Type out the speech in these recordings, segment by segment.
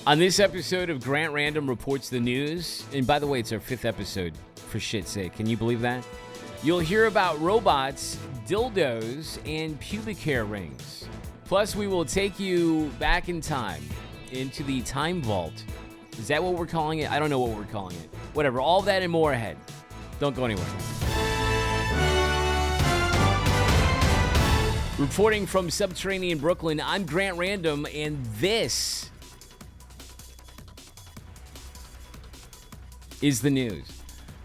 On this episode of Grant Random Reports the News, and by the way, it's our 5th episode, for shit's sake, can you believe that? You'll hear about robots, dildos, and pubic hair rings. Plus, we will take you back in time, into the time vault. Is that what we're calling it? I don't know what we're calling it. Whatever, all that and more ahead. Don't go anywhere. Reporting from subterranean Brooklyn, I'm Grant Random, and this is the news.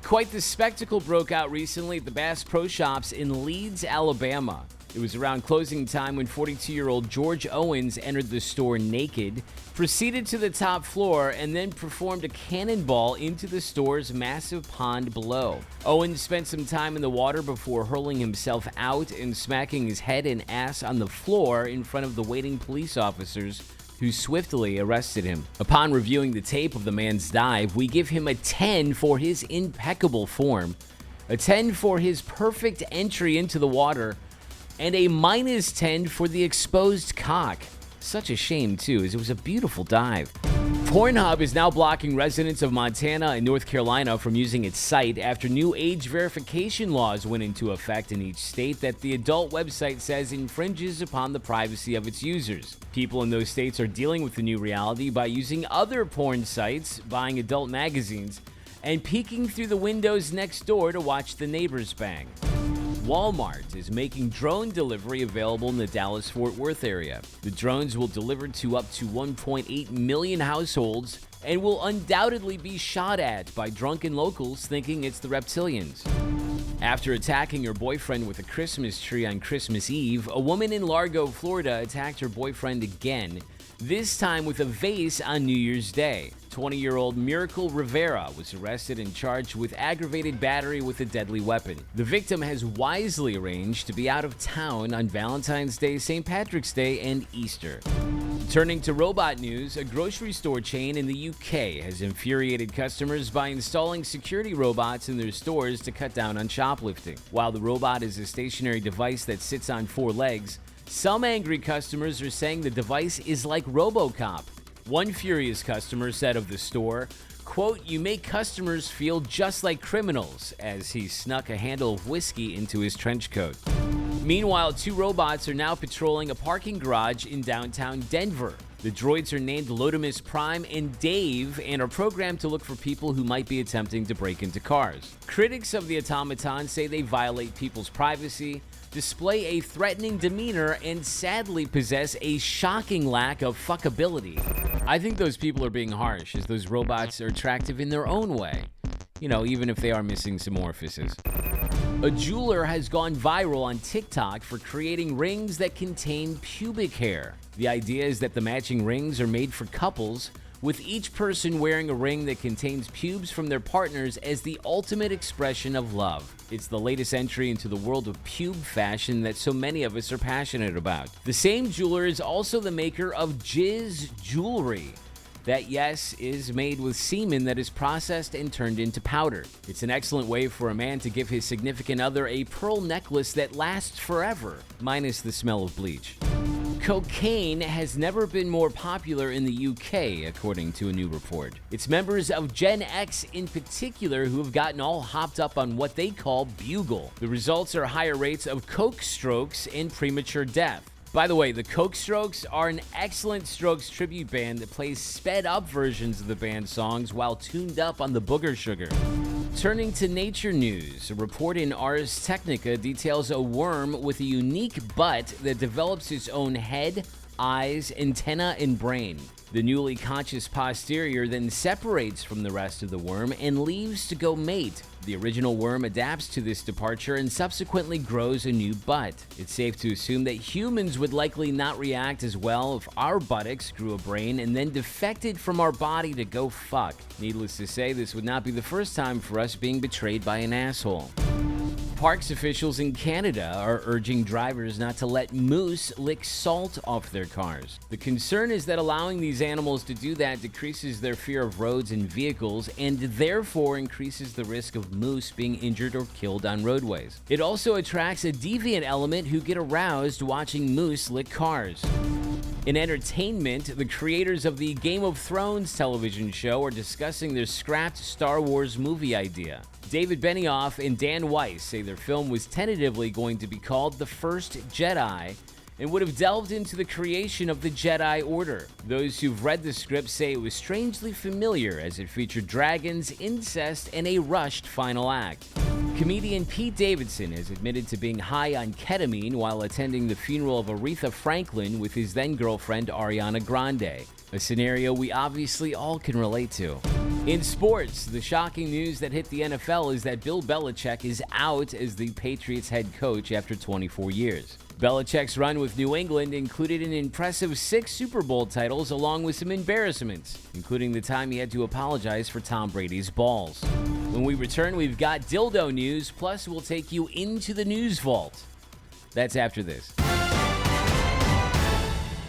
Quite the spectacle broke out recently at the Bass Pro Shops in Leeds, Alabama. It was around closing time when 42-year-old George Owens entered the store naked, proceeded to the top floor, and then performed a cannonball into the store's massive pond below. Owens spent some time in the water before hurling himself out and smacking his head and ass on the floor in front of the waiting police officers, who swiftly arrested him. Upon reviewing the tape of the man's dive, we give him a 10 for his impeccable form, a 10 for his perfect entry into the water, and a minus 10 for the exposed cock. Such a shame, too, as it was a beautiful dive. Pornhub is now blocking residents of Montana and North Carolina from using its site after new age verification laws went into effect in each state that the adult website says infringes upon the privacy of its users. People in those states are dealing with the new reality by using other porn sites, buying adult magazines, and peeking through the windows next door to watch the neighbors bang. Walmart is making drone delivery available in the Dallas-Fort Worth area. The drones will deliver to up to 1.8 million households and will undoubtedly be shot at by drunken locals thinking it's the reptilians. After attacking her boyfriend with a Christmas tree on Christmas Eve, a woman in Largo, Florida attacked her boyfriend again, this time with a vase on New Year's Day. 20-year-old Miracle Rivera was arrested and charged with aggravated battery with a deadly weapon. The victim has wisely arranged to be out of town on Valentine's Day, St. Patrick's Day, and Easter. Turning to robot news, a grocery store chain in the UK has infuriated customers by installing security robots in their stores to cut down on shoplifting. While the robot is a stationary device that sits on 4 legs, some angry customers are saying the device is like RoboCop. One furious customer said of the store, quote, "You make customers feel just like criminals," as he snuck a handle of whiskey into his trench coat. Meanwhile, 2 robots are now patrolling a parking garage in downtown Denver. The droids are named Lotimus Prime and Dave and are programmed to look for people who might be attempting to break into cars. Critics of the automaton say they violate people's privacy, display a threatening demeanor, and sadly possess a shocking lack of fuckability. I think those people are being harsh, as those robots are attractive in their own way. You know, even if they are missing some orifices. A jeweler has gone viral on TikTok for creating rings that contain pubic hair. The idea is that the matching rings are made for couples, with each person wearing a ring that contains pubes from their partners as the ultimate expression of love. It's the latest entry into the world of pube fashion that so many of us are passionate about. The same jeweler is also the maker of jizz jewelry. That, yes, is made with semen that is processed and turned into powder. It's an excellent way for a man to give his significant other a pearl necklace that lasts forever, minus the smell of bleach. Cocaine has never been more popular in the UK, according to a new report. It's members of Gen X in particular who have gotten all hopped up on what they call bugle. The results are higher rates of coke strokes and premature death. By the way, the Coke Strokes are an excellent Strokes tribute band that plays sped-up versions of the band's songs while tuned up on the booger sugar. Turning to nature news, a report in Ars Technica details a worm with a unique butt that develops its own head, eyes, antenna, and brain. The newly conscious posterior then separates from the rest of the worm and leaves to go mate. The original worm adapts to this departure and subsequently grows a new butt. It's safe to assume that humans would likely not react as well if our buttocks grew a brain and then defected from our body to go fuck. Needless to say, this would not be the first time for us being betrayed by an asshole. Parks officials in Canada are urging drivers not to let moose lick salt off their cars. The concern is that allowing these animals to do that decreases their fear of roads and vehicles and therefore increases the risk of moose being injured or killed on roadways. It also attracts a deviant element who get aroused watching moose lick cars. In entertainment, the creators of the Game of Thrones television show are discussing their scrapped Star Wars movie idea. David Benioff and Dan Weiss say their film was tentatively going to be called The First Jedi and would have delved into the creation of the Jedi Order. Those who've read the script say it was strangely familiar as it featured dragons, incest, and a rushed final act. Comedian Pete Davidson has admitted to being high on ketamine while attending the funeral of Aretha Franklin with his then-girlfriend Ariana Grande, a scenario we obviously all can relate to. In sports, the shocking news that hit the NFL is that Bill Belichick is out as the Patriots head coach after 24 years. Belichick's run with New England included an impressive 6 Super Bowl titles along with some embarrassments, including the time he had to apologize for Tom Brady's balls. When we return, we've got dildo news, plus we'll take you into the news vault. That's after this.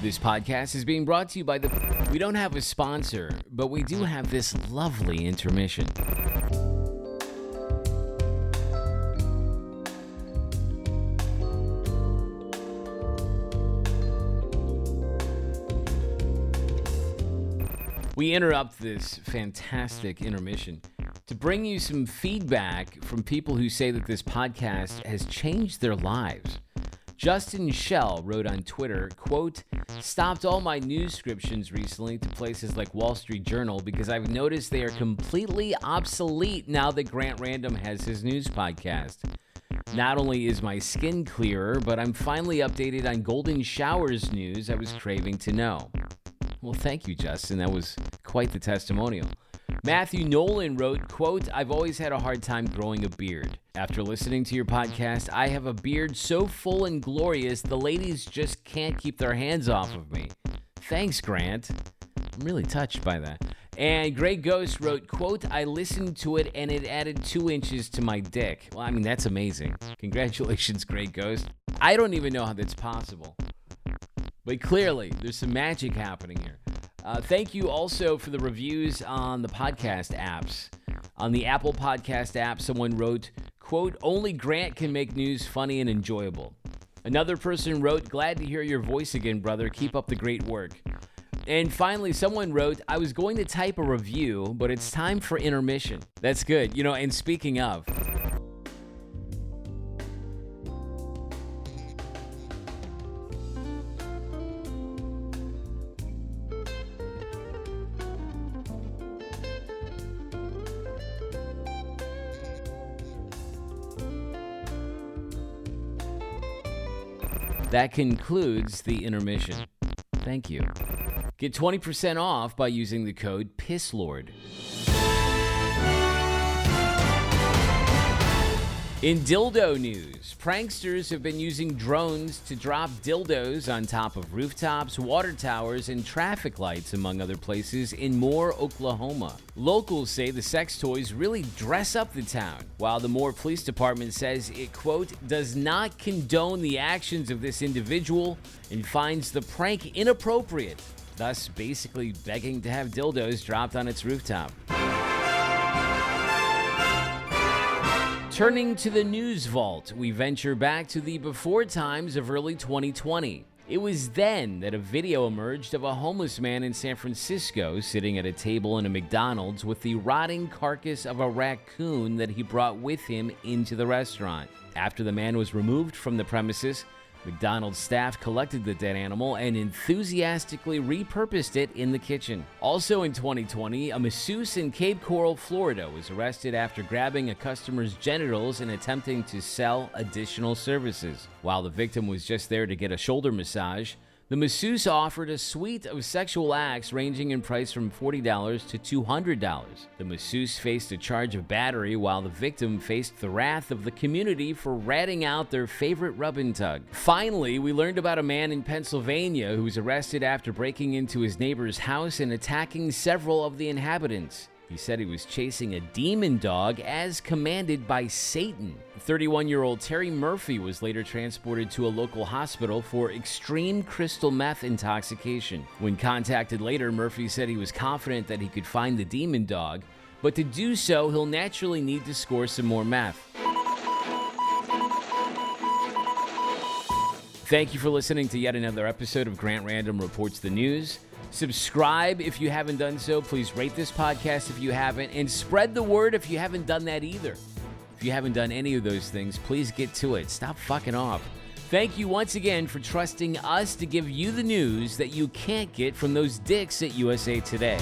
This podcast is being brought to you by We don't have a sponsor, but we do have this lovely intermission. We interrupt this fantastic intermission to bring you some feedback from people who say that this podcast has changed their lives. Justin Shell wrote on Twitter, quote, "Stopped all my news subscriptions recently to places like Wall Street Journal because I've noticed they are completely obsolete now that Grant Random has his news podcast. Not only is my skin clearer, but I'm finally updated on Golden Shower's news I was craving to know." Well, thank you, Justin. That was quite the testimonial. Matthew Nolan wrote, quote, "I've always had a hard time growing a beard. After listening to your podcast, I have a beard so full and glorious, the ladies just can't keep their hands off of me. Thanks, Grant." I'm really touched by that. And Grey Ghost wrote, quote, "I listened to it and it added 2 inches to my dick." Well, I mean, that's amazing. Congratulations, Grey Ghost. I don't even know how that's possible. But clearly, there's some magic happening here. Thank you also for the reviews on the podcast apps. On the Apple Podcast app, someone wrote, quote, "Only Grant can make news funny and enjoyable." Another person wrote, "Glad to hear your voice again, brother. Keep up the great work." And finally, someone wrote, "I was going to type a review, but it's time for intermission." That's good. You know, and speaking of... That concludes the intermission. Thank you. Get 20% off by using the code PISSLORD. In dildo news, pranksters have been using drones to drop dildos on top of rooftops, water towers, and traffic lights, among other places, in Moore, Oklahoma. Locals say the sex toys really dress up the town, while the Moore Police Department says it, quote, "does not condone the actions of this individual and finds the prank inappropriate," thus basically begging to have dildos dropped on its rooftop. Turning to the news vault, we venture back to the before times of early 2020. It was then that a video emerged of a homeless man in San Francisco sitting at a table in a McDonald's with the rotting carcass of a raccoon that he brought with him into the restaurant. After the man was removed from the premises, McDonald's staff collected the dead animal and enthusiastically repurposed it in the kitchen. Also in 2020, a masseuse in Cape Coral, Florida was arrested after grabbing a customer's genitals and attempting to sell additional services. While the victim was just there to get a shoulder massage, the masseuse offered a suite of sexual acts ranging in price from $40 to $200. The masseuse faced a charge of battery while the victim faced the wrath of the community for ratting out their favorite rub and tug. Finally, we learned about a man in Pennsylvania who was arrested after breaking into his neighbor's house and attacking several of the inhabitants. He said he was chasing a demon dog as commanded by Satan. 31-year-old Terry Murphy was later transported to a local hospital for extreme crystal meth intoxication. When contacted later, Murphy said he was confident that he could find the demon dog, but to do so, he'll naturally need to score some more meth. Thank you for listening to yet another episode of Grant Random Reports the News. Subscribe if you haven't done so. Please rate this podcast if you haven't, and spread the word if you haven't done that either. If you haven't done any of those things, please get to it. Stop fucking off. Thank you once again for trusting us to give you the news that you can't get from those dicks at USA Today.